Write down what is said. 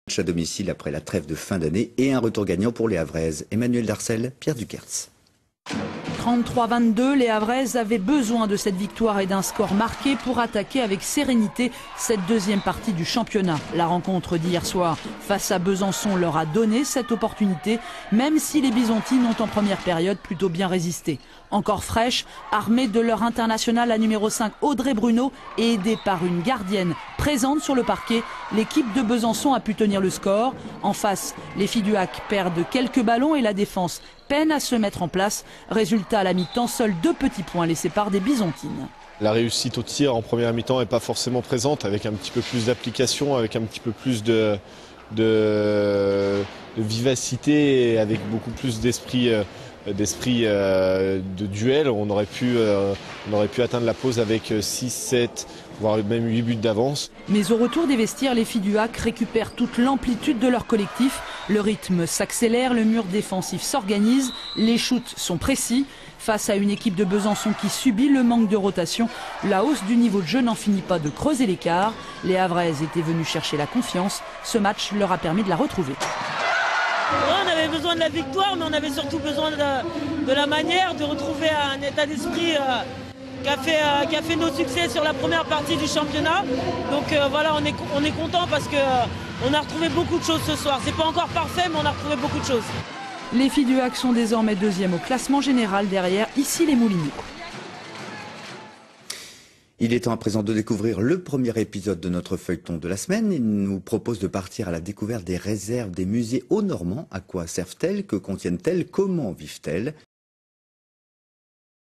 Match à domicile après la trêve de fin d'année et un retour gagnant pour les Havraises. Emmanuel Darcel, Pierre Dukertz. 33-22, les Havraises avaient besoin de cette victoire et d'un score marqué pour attaquer avec sérénité cette deuxième partie du championnat. La rencontre d'hier soir face à Besançon leur a donné cette opportunité, même si les Byzantines ont en première période plutôt bien résisté. Encore fraîche, armée de leur internationale, la numéro 5 Audrey Bruno et aidée par une gardienne présente sur le parquet, l'équipe de Besançon a pu tenir le score. En face, les filles du HAC perdent quelques ballons et la défense peine à se mettre en place. Résultat, à la mi-temps, seuls 2 petits points les séparent des Byzantines. La réussite au tir en première mi-temps n'est pas forcément présente, avec un petit peu plus d'application, avec un petit peu plus de vivacité, et avec beaucoup plus d'esprit de duel. On aurait pu atteindre la pause avec 6, 7, voire même 8 buts d'avance. Mais au retour des vestiaires, les filles du HAC récupèrent toute l'amplitude de leur collectif. Le rythme s'accélère, le mur défensif s'organise, les shoots sont précis. Face à une équipe de Besançon qui subit le manque de rotation, la hausse du niveau de jeu n'en finit pas de creuser l'écart. Les Havraises étaient venues chercher la confiance. Ce match leur a permis de la retrouver. On avait besoin de la victoire, mais on avait surtout besoin de la manière de retrouver un état d'esprit qui a fait nos succès sur la première partie du championnat. Donc voilà, on est content parce qu'on a retrouvé beaucoup de choses ce soir. C'est pas encore parfait, mais on a retrouvé beaucoup de choses. Les filles du HAC sont désormais deuxièmes au classement général derrière ici les Moulineaux. Il est temps à présent de découvrir le premier épisode de notre feuilleton de la semaine. Il nous propose de partir à la découverte des réserves des musées hauts-normands. À quoi servent-elles? Que contiennent-elles? Comment vivent-elles?